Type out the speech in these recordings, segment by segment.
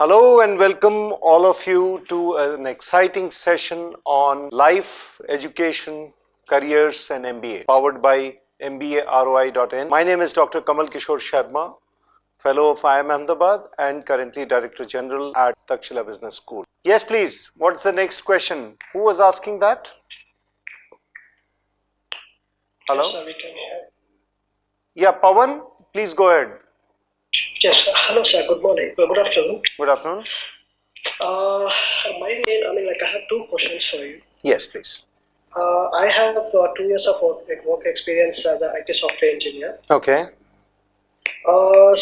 Hello and welcome all of you to an exciting session on life, education, careers and MBA powered by MBA My name is Dr. Kamal Kishore Sharma, Fellow of IIM Ahmedabad and currently Director General at Taxila Business School. Yes, please. What's the next question? Who was asking that? Hello? Yes, sir, we can hear. Yeah, Pawan, please go ahead. Yes, hello sir, good morning, good afternoon. Good afternoon. I have two questions for you. Yes, please. I have 2 years of work experience as an IT software engineer. Okay. The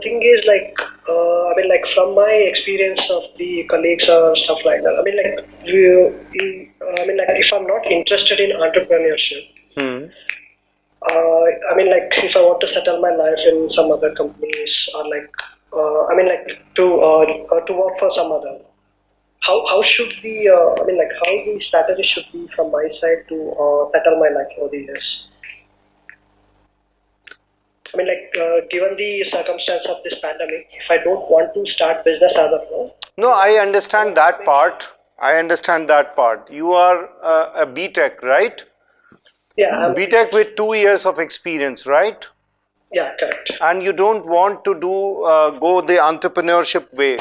thing is from my experience of the colleagues or stuff like that, if I'm not interested in entrepreneurship, if I want to settle my life in some other companies or to work for some other, how should the how the strategy should be from my side to settle my life over the years? Given the circumstance of this pandemic, if I don't want to start business as of now. No, I understand that part. You are a B.Tech, right? Yeah. B.Tech with 2 years of experience, right? Yeah, correct. And you don't want to go the entrepreneurship way,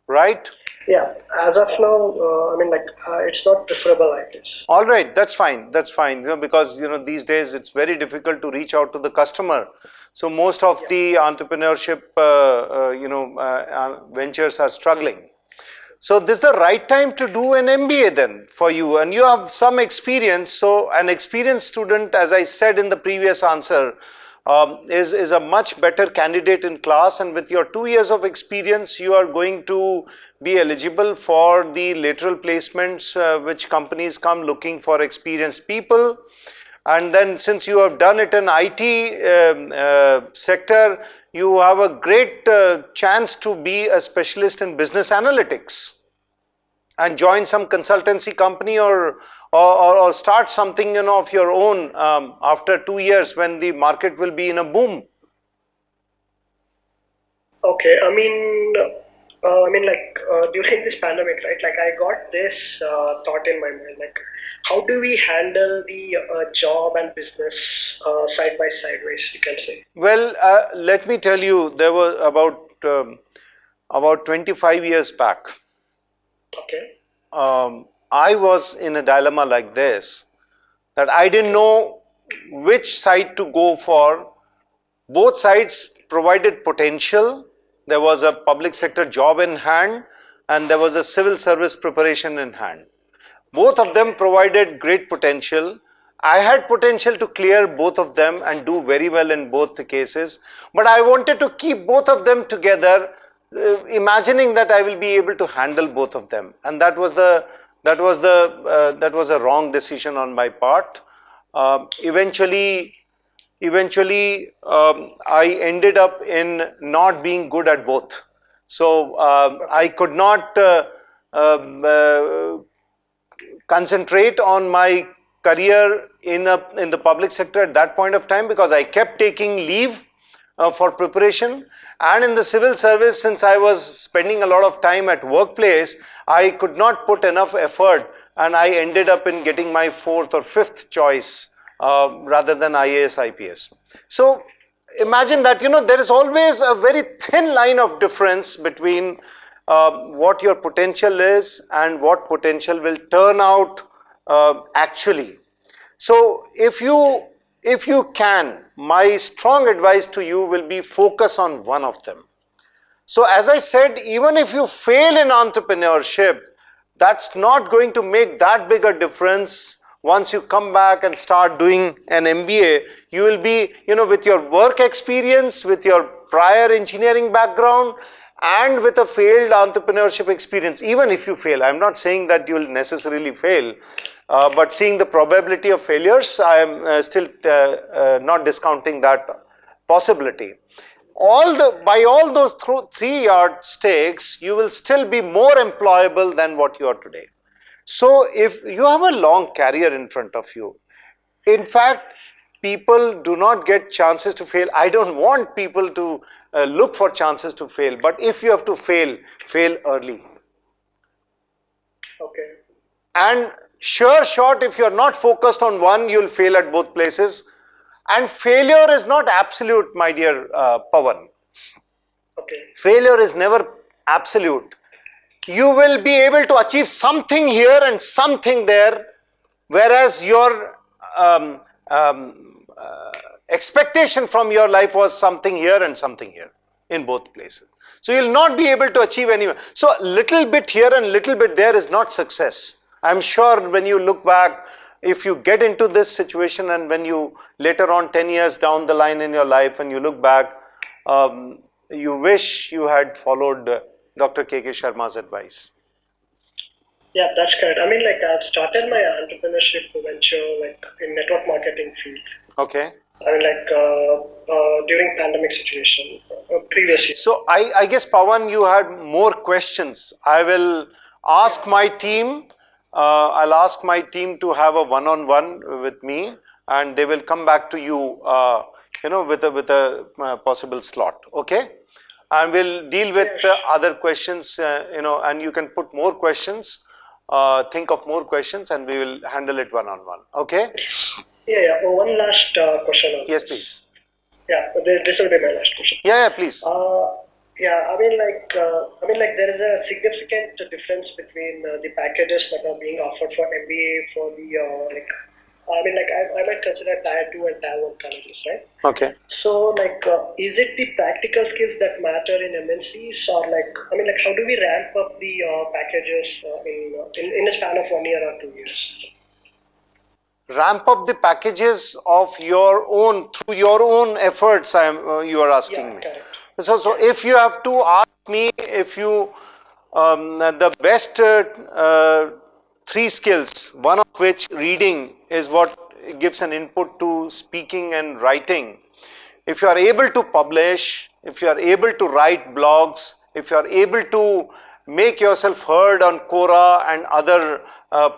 right? Yeah, as of now, it's not preferable like this. All right, that's fine. Because these days it's very difficult to reach out to the customer. So most of the entrepreneurship ventures are struggling. So this is the right time to do an MBA then for you, and you have some experience. So an experienced student, as I said in the previous answer, is a much better candidate in class, and with your 2 years of experience you are going to be eligible for the lateral placements which companies come looking for experienced people. And then since you have done it in IT sector, you have a great chance to be a specialist in business analytics and join some consultancy company or start something of your own after 2 years when the market will be in a boom. Okay, during this pandemic, right? I got this thought in my mind, how do we handle the job and business side by side ways, you can say? Well, let me tell you, there was about 25 years back. Okay. I was in a dilemma like this, that I didn't know which side to go for. Both sides provided potential. There was a public sector job in hand and there was a civil service preparation in hand. Both of them provided great potential. I had potential to clear both of them and do very well in both the cases, but I wanted to keep both of them together, imagining that I will be able to handle both of them, and that was a wrong decision on my part. Eventually, I ended up in not being good at both. So I could not concentrate on my career in the public sector at that point of time, because I kept taking leave for preparation, and in the civil service, since I was spending a lot of time at workplace, I could not put enough effort, and I ended up in getting my 4th or 5th choice rather than IAS, IPS. So imagine that there is always a very thin line of difference between what your potential is and what potential will turn out actually. So if you can, my strong advice to you will be focus on one of them. So as I said, even if you fail in entrepreneurship, that's not going to make that big a difference. Once you come back and start doing an MBA, you will be, with your work experience, with your prior engineering background, and with a failed entrepreneurship experience. Even if you fail, I'm not saying that you will necessarily fail, but seeing the probability of failures, I am still not discounting that possibility. By all those 3 yardsticks, you will still be more employable than what you are today. So if you have a long career in front of you, in fact, people do not get chances to fail. I don't want people to look for chances to fail. But if you have to fail, fail early. Okay. And sure shot, if you're not focused on one, you'll fail at both places. And failure is not absolute, my dear Pawan. Okay. Failure is never absolute. You will be able to achieve something here and something there, whereas your expectation from your life was something here and something here in both places. So you'll not be able to achieve anywhere. So little bit here and little bit there is not success. I'm sure when you look back, if you get into this situation and when you later on 10 years down the line in your life and you look back, you wish you had followed Dr. K.K. Sharma's advice. Yeah, that's correct. I mean, like I've started my entrepreneurship venture like in network marketing field. Okay. I mean, like during pandemic situation previously. So I guess Pawan, you had more questions. I will ask my team. I'll ask my team to have a one-on-one with me, and they will come back to you, with a possible slot. Okay, and we'll deal with other questions. And you can put more questions. Think of more questions, and we will handle it one-on-one. Okay. Yeah. Oh, one last question. Yes, please. Yeah, this will be my last question. Yeah, please. Yeah, I mean, like there is a significant difference between the packages that are being offered for MBA for the I might consider Tier 2 and Tier 1 colleges, right? Okay. So, is it the practical skills that matter in MNCs, or how do we ramp up the packages in a span of 1 year or 2 years? Ramp up the packages of your own through your own efforts. You are asking me. Correct. So if you have to ask me, if you the best 3 skills, one of which reading is what gives an input to speaking and writing. If you are able to publish, if you are able to write blogs, if you are able to make yourself heard on Quora and other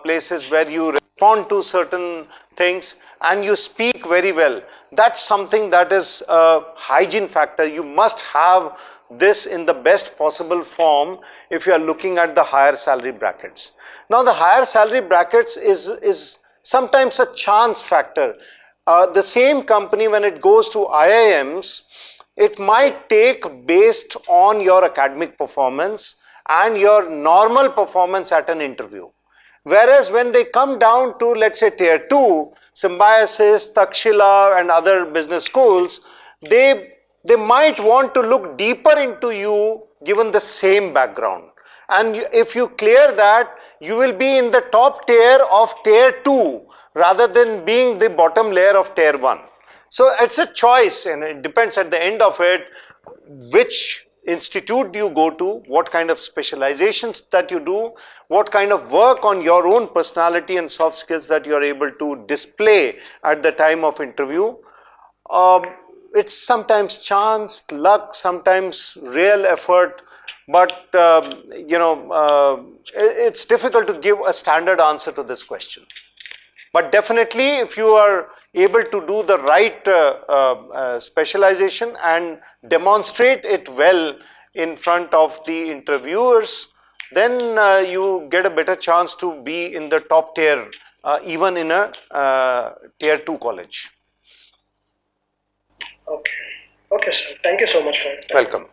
places where you respond to certain things and you speak very well, that's something that is a hygiene factor. You must have this in the best possible form if you are looking at the higher salary brackets. Now the higher salary brackets is sometimes a chance factor. The same company, when it goes to IIMs, it might take based on your academic performance and your normal performance at an interview. Whereas when they come down to, let's say, Tier 2, Symbiosis, Taxila and other business schools, they might want to look deeper into you given the same background. And if you clear that, you will be in the top tier of Tier 2 rather than being the bottom layer of Tier 1. So it's a choice, and it depends at the end of it which institute do you go to, what kind of specializations that you do, what kind of work on your own personality and soft skills that you are able to display at the time of interview. It's sometimes chance, luck, sometimes real effort, but it's difficult to give a standard answer to this question. But definitely, if you are able to do the right specialization and demonstrate it well in front of the interviewers, then you get a better chance to be in the top tier, even in a Tier 2 college. Okay. Okay, sir. Thank you so much for it. Welcome.